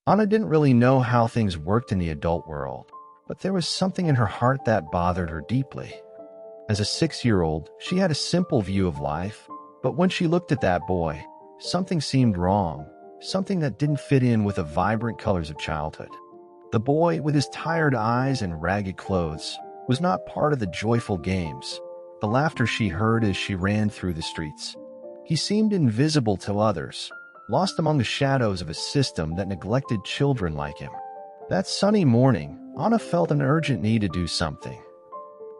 Anna didn't really know how things worked in the adult world, but there was something in her heart that bothered her deeply. As a 6-year-old, she had a simple view of life, but when she looked at that boy, something seemed wrong, something that didn't fit in with the vibrant colors of childhood. The boy, with his tired eyes and ragged clothes, was not part of the joyful games, the laughter she heard as she ran through the streets. He seemed invisible to others, lost among the shadows of a system that neglected children like him. That sunny morning, Anna felt an urgent need to do something.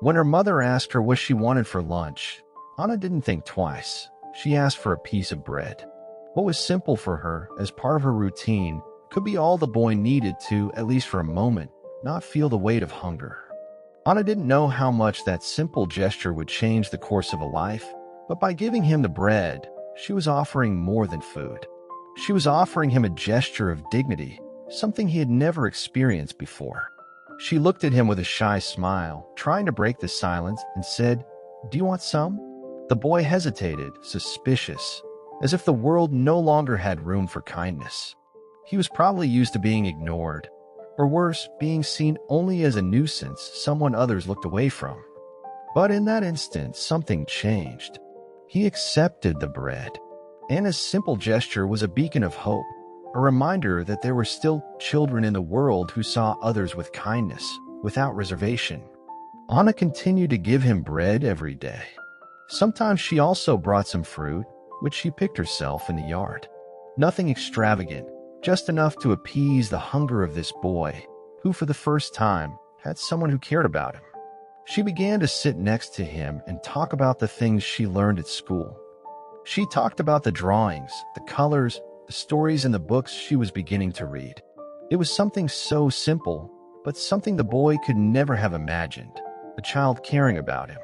When her mother asked her what she wanted for lunch, Anna didn't think twice. She asked for a piece of bread. What was simple for her, as part of her routine, could be all the boy needed to, at least for a moment, not feel the weight of hunger. Anna didn't know how much that simple gesture would change the course of a life, but by giving him the bread, she was offering more than food. She was offering him a gesture of dignity, something he had never experienced before. She looked at him with a shy smile, trying to break the silence, and said, "Do you want some?" The boy hesitated, suspicious, as if the world no longer had room for kindness. He was probably used to being ignored, or worse, being seen only as a nuisance, someone others looked away from. But in that instant, something changed. He accepted the bread. Anna's simple gesture was a beacon of hope, a reminder that there were still children in the world who saw others with kindness, without reservation. Anna continued to give him bread every day. Sometimes she also brought some fruit, which she picked herself in the yard. Nothing extravagant, just enough to appease the hunger of this boy, who for the first time had someone who cared about him. She began to sit next to him and talk about the things she learned at school. She talked about the drawings, the colors, the stories in the books she was beginning to read. It was something so simple, but something the boy could never have imagined, a child caring about him.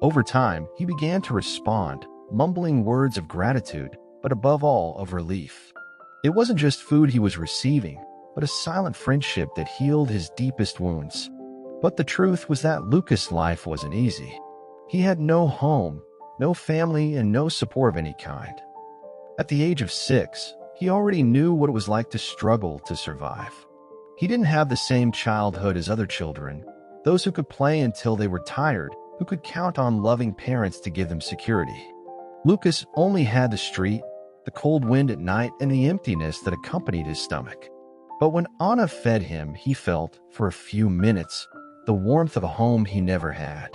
Over time, he began to respond, mumbling words of gratitude, but above all, of relief. It wasn't just food he was receiving, but a silent friendship that healed his deepest wounds. But the truth was that Lucas' life wasn't easy. He had no home, no family, and no support of any kind. At the age of 6, he already knew what it was like to struggle to survive. He didn't have the same childhood as other children, those who could play until they were tired, who could count on loving parents to give them security. Lucas only had the street, the cold wind at night, and the emptiness that accompanied his stomach. But when Anna fed him, he felt, for a few minutes, the warmth of a home he never had.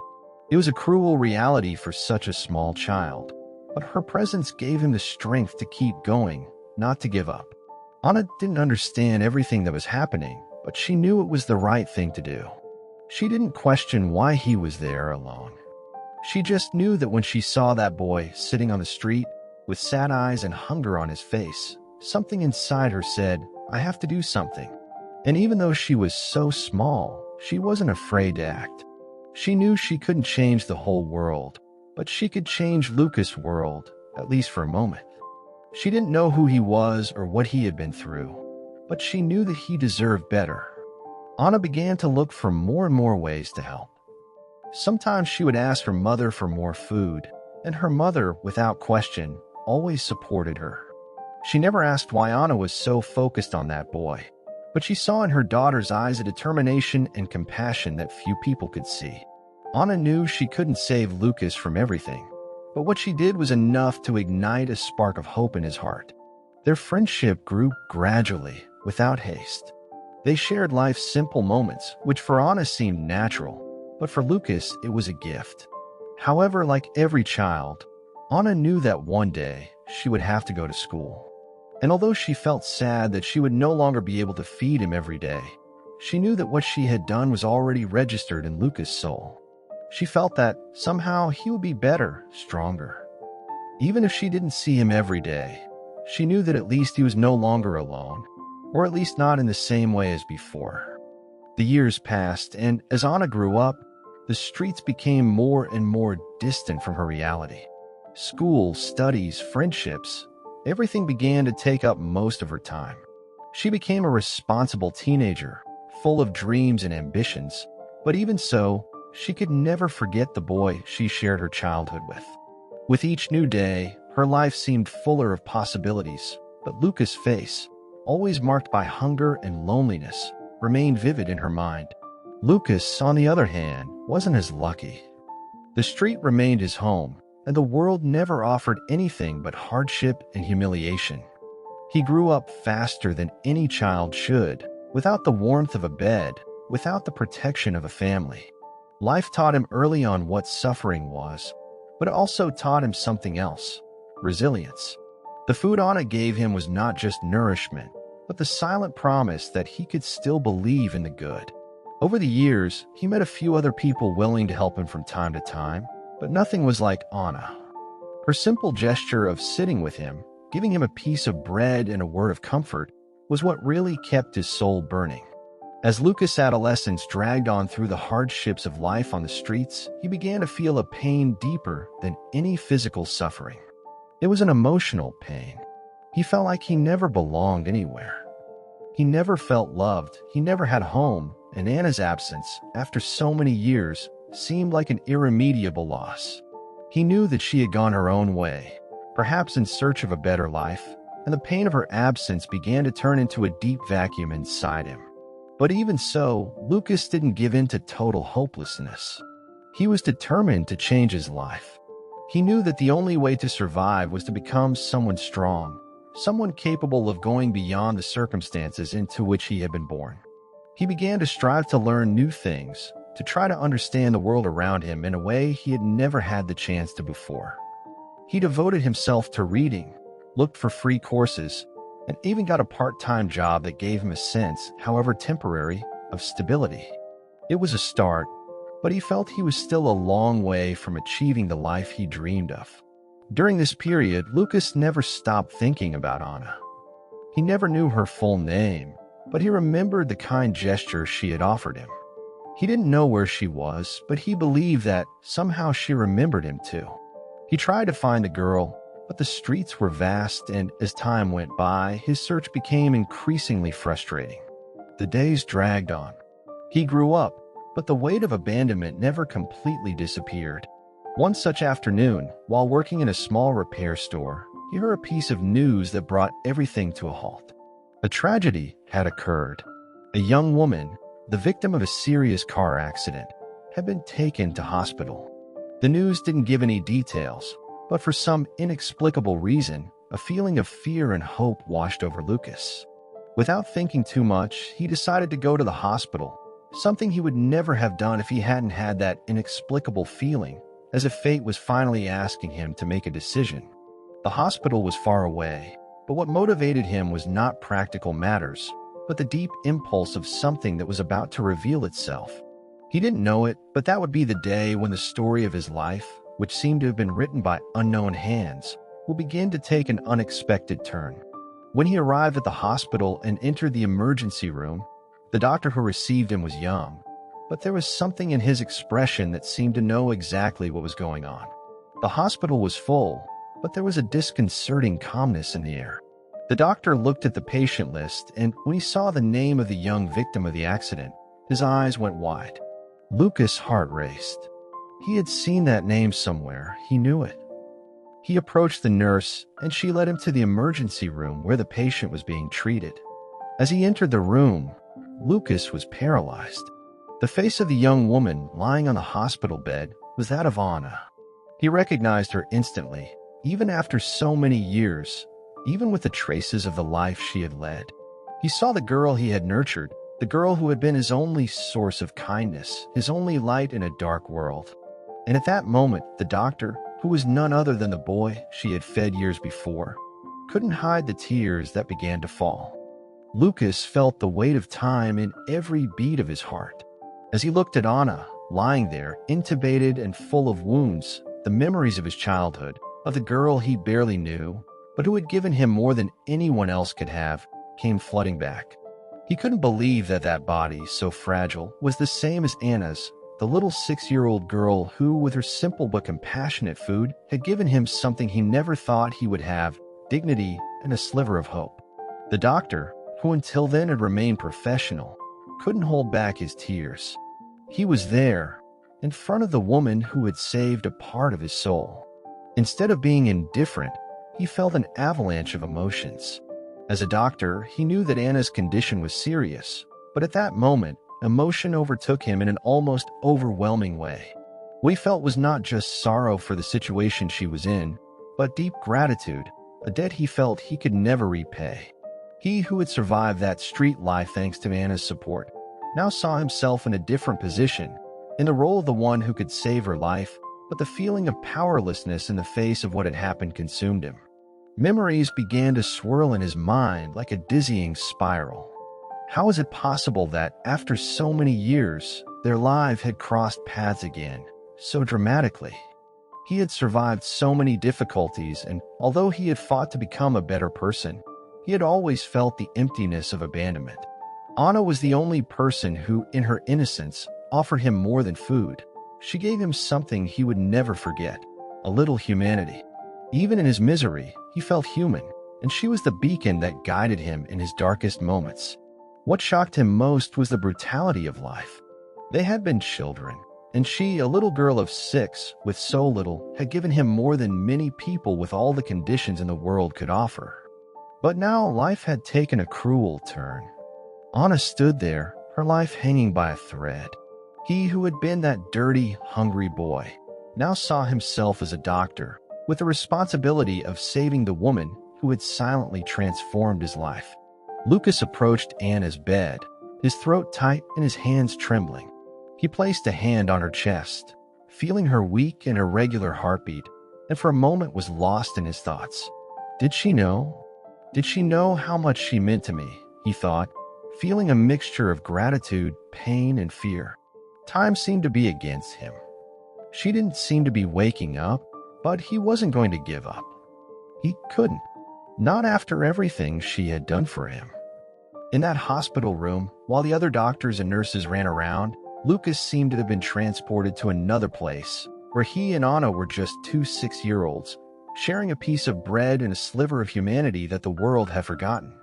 It was a cruel reality for such a small child, but her presence gave him the strength to keep going, not to give up. Anna didn't understand everything that was happening, but she knew it was the right thing to do. She didn't question why he was there alone. She just knew that when she saw that boy sitting on the street, with sad eyes and hunger on his face, something inside her said, "I have to do something." And even though she was so small, she wasn't afraid to act. She knew she couldn't change the whole world, but she could change Lucas' world, at least for a moment. She didn't know who he was or what he had been through, but she knew that he deserved better. Anna began to look for more and more ways to help. Sometimes she would ask her mother for more food, and her mother, without question, always supported her. She never asked why Anna was so focused on that boy, but she saw in her daughter's eyes a determination and compassion that few people could see. Anna knew she couldn't save Lucas from everything, but what she did was enough to ignite a spark of hope in his heart. Their friendship grew gradually, without haste. They shared life's simple moments, which for Anna seemed natural, but for Lucas it was a gift. However, like every child, Anna knew that one day she would have to go to school. And although she felt sad that she would no longer be able to feed him every day, she knew that what she had done was already registered in Lucas' soul. She felt that somehow he would be better, stronger. Even if she didn't see him every day, she knew that at least he was no longer alone, or at least not in the same way as before. The years passed, and as Anna grew up, the streets became more and more distant from her reality. School, studies, friendships, everything began to take up most of her time. She became a responsible teenager, full of dreams and ambitions, but even so, she could never forget the boy she shared her childhood with. With each new day, her life seemed fuller of possibilities, but Lucas' face, always marked by hunger and loneliness, remained vivid in her mind. Lucas, on the other hand, wasn't as lucky. The street remained his home, and the world never offered anything but hardship and humiliation. He grew up faster than any child should, without the warmth of a bed, without the protection of a family. Life taught him early on what suffering was, but it also taught him something else: resilience. The food Anna gave him was not just nourishment, but the silent promise that he could still believe in the good. Over the years, he met a few other people willing to help him from time to time, but nothing was like Anna. Her simple gesture of sitting with him, giving him a piece of bread and a word of comfort, was what really kept his soul burning. As Lucas' adolescence dragged on through the hardships of life on the streets, he began to feel a pain deeper than any physical suffering. It was an emotional pain. He felt like he never belonged anywhere. He never felt loved, he never had a home, and Anna's absence, after so many years, seemed like an irremediable loss. He knew that she had gone her own way, perhaps in search of a better life, and the pain of her absence began to turn into a deep vacuum inside him. But even so, Lucas didn't give in to total hopelessness. He was determined to change his life. He knew that the only way to survive was to become someone strong, someone capable of going beyond the circumstances into which he had been born. He began to strive to learn new things, to try to understand the world around him in a way he had never had the chance to before. He devoted himself to reading, looked for free courses, and even got a part-time job that gave him a sense, however temporary, of stability. It was a start, but he felt he was still a long way from achieving the life he dreamed of. During this period, Lucas never stopped thinking about Anna. He never knew her full name, but he remembered the kind gesture she had offered him. He didn't know where she was, but he believed that somehow she remembered him too. He tried to find the girl, but the streets were vast, and as time went by, his search became increasingly frustrating. The days dragged on. He grew up, but the weight of abandonment never completely disappeared. One such afternoon, while working in a small repair store, he heard a piece of news that brought everything to a halt. A tragedy had occurred. A young woman, the victim of a serious car accident, had been taken to hospital. The news didn't give any details, but for some inexplicable reason, a feeling of fear and hope washed over Lucas. Without thinking too much, he decided to go to the hospital, something he would never have done if he hadn't had that inexplicable feeling, as if fate was finally asking him to make a decision. The hospital was far away, but what motivated him was not practical matters, but the deep impulse of something that was about to reveal itself. He didn't know it, but that would be the day when the story of his life, which seemed to have been written by unknown hands, will begin to take an unexpected turn. When he arrived at the hospital and entered the emergency room, the doctor who received him was young, but there was something in his expression that seemed to know exactly what was going on. The hospital was full, but there was a disconcerting calmness in the air. The doctor looked at the patient list, and when he saw the name of the young victim of the accident, his eyes went wide. Lucas' heart raced. He had seen that name somewhere. He knew it. He approached the nurse, and she led him to the emergency room where the patient was being treated. As he entered the room, Lucas was paralyzed. The face of the young woman lying on the hospital bed was that of Anna. He recognized her instantly, even after so many years, even with the traces of the life she had led. He saw the girl he had nurtured, the girl who had been his only source of kindness, his only light in a dark world. And at that moment, the doctor, who was none other than the boy she had fed years before, couldn't hide the tears that began to fall. Lucas felt the weight of time in every beat of his heart. As he looked at Anna, lying there, intubated and full of wounds, the memories of his childhood, of the girl he barely knew, but who had given him more than anyone else could have, came flooding back. He couldn't believe that that body, so fragile, was the same as Anna's, the little 6-year-old girl who, with her simple but compassionate food, had given him something he never thought he would have: dignity and a sliver of hope. The doctor, who until then had remained professional, couldn't hold back his tears. He was there, in front of the woman who had saved a part of his soul. Instead of being indifferent, he felt an avalanche of emotions. As a doctor, he knew that Anna's condition was serious, but at that moment, emotion overtook him in an almost overwhelming way. What he felt was not just sorrow for the situation she was in, but deep gratitude, a debt he felt he could never repay. He who had survived that street life thanks to Anna's support, now saw himself in a different position, in the role of the one who could save her life, but the feeling of powerlessness in the face of what had happened consumed him. Memories began to swirl in his mind like a dizzying spiral. How was it possible that, after so many years, their lives had crossed paths again, so dramatically? He had survived so many difficulties, and although he had fought to become a better person, he had always felt the emptiness of abandonment. Anna was the only person who, in her innocence, offered him more than food. She gave him something he would never forget, a little humanity. Even in his misery, he felt human, and she was the beacon that guided him in his darkest moments. What shocked him most was the brutality of life. They had been children, and she, a little girl of 6, with so little, had given him more than many people with all the conditions in the world could offer. But now life had taken a cruel turn. Anna stood there, her life hanging by a thread. He who had been that dirty, hungry boy, now saw himself as a doctor, with the responsibility of saving the woman who had silently transformed his life. Lucas approached Anna's bed, his throat tight and his hands trembling. He placed a hand on her chest, feeling her weak and irregular heartbeat, and for a moment was lost in his thoughts. Did she know? Did she know how much she meant to me? He thought, feeling a mixture of gratitude, pain, and fear. Time seemed to be against him. She didn't seem to be waking up, but he wasn't going to give up. He couldn't. Not after everything she had done for him. In that hospital room, while the other doctors and nurses ran around, Lucas seemed to have been transported to another place, where he and Anna were just two 6-year-olds, sharing a piece of bread and a sliver of humanity that the world had forgotten.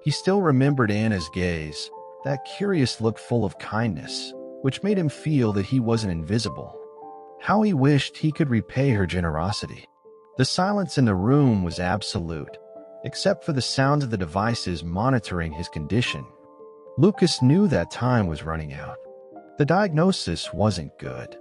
He still remembered Anna's gaze, that curious look full of kindness, which made him feel that he wasn't invisible. How he wished he could repay her generosity. The silence in the room was absolute, except for the sound of the devices monitoring his condition. Lucas knew that time was running out. The diagnosis wasn't good.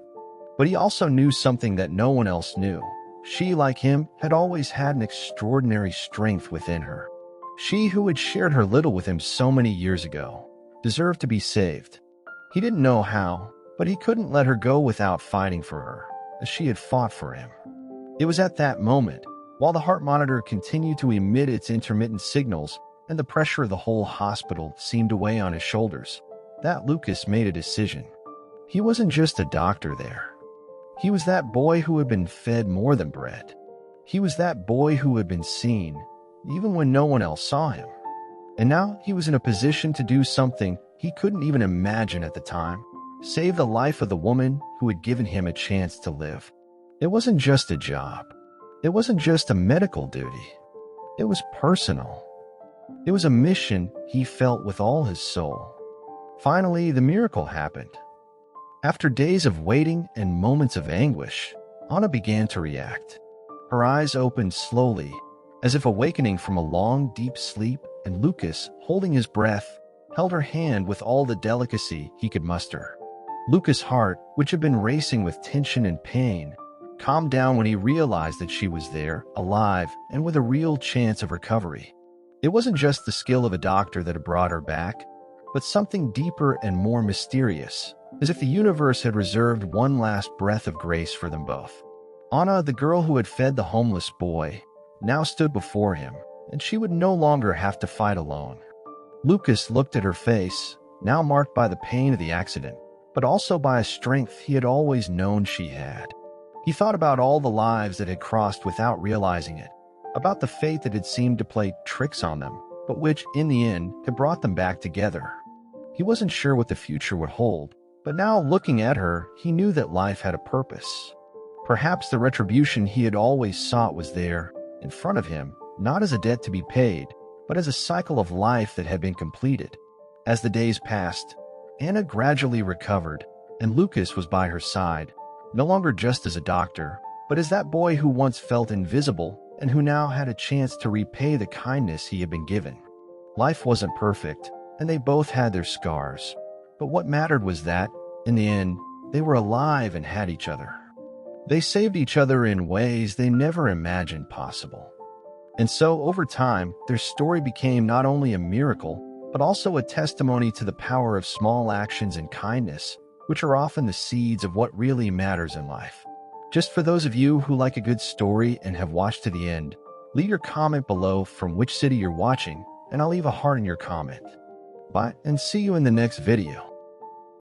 But he also knew something that no one else knew. She, like him, had always had an extraordinary strength within her. She, who had shared her little with him so many years ago, deserved to be saved. He didn't know how, but he couldn't let her go without fighting for her, as she had fought for him. It was at that moment, while the heart monitor continued to emit its intermittent signals and the pressure of the whole hospital seemed to weigh on his shoulders, that Lucas made a decision. He wasn't just a doctor there. He was that boy who had been fed more than bread. He was that boy who had been seen, even when no one else saw him. And now he was in a position to do something he couldn't even imagine at the time, save the life of the woman who had given him a chance to live. It wasn't just a job. It wasn't just a medical duty. It was personal. It was a mission he felt with all his soul. Finally, the miracle happened. After days of waiting and moments of anguish, Anna began to react. Her eyes opened slowly, as if awakening from a long, deep sleep, and Lucas, holding his breath, held her hand with all the delicacy he could muster. Lucas' heart, which had been racing with tension and pain, calmed down when he realized that she was there, alive, and with a real chance of recovery. It wasn't just the skill of a doctor that had brought her back, but something deeper and more mysterious, as if the universe had reserved one last breath of grace for them both. Anna, the girl who had fed the homeless boy, now stood before him, and she would no longer have to fight alone. Lucas looked at her face, now marked by the pain of the accident, but also by a strength he had always known she had. He thought about all the lives that had crossed without realizing it, about the fate that had seemed to play tricks on them, but which, in the end, had brought them back together. He wasn't sure what the future would hold, but now, looking at her, he knew that life had a purpose. Perhaps the retribution he had always sought was there, in front of him, not as a debt to be paid, but as a cycle of life that had been completed. As the days passed, Anna gradually recovered, and Lucas was by her side, no longer just as a doctor, but as that boy who once felt invisible and who now had a chance to repay the kindness he had been given. Life wasn't perfect, and they both had their scars. But what mattered was that, in the end, they were alive and had each other. They saved each other in ways they never imagined possible. And so, over time, their story became not only a miracle, but also a testimony to the power of small actions and kindness, which are often the seeds of what really matters in life. Just for those of you who like a good story and have watched to the end, leave your comment below from which city you're watching, and I'll leave a heart in your comment. Bye, and see you in the next video.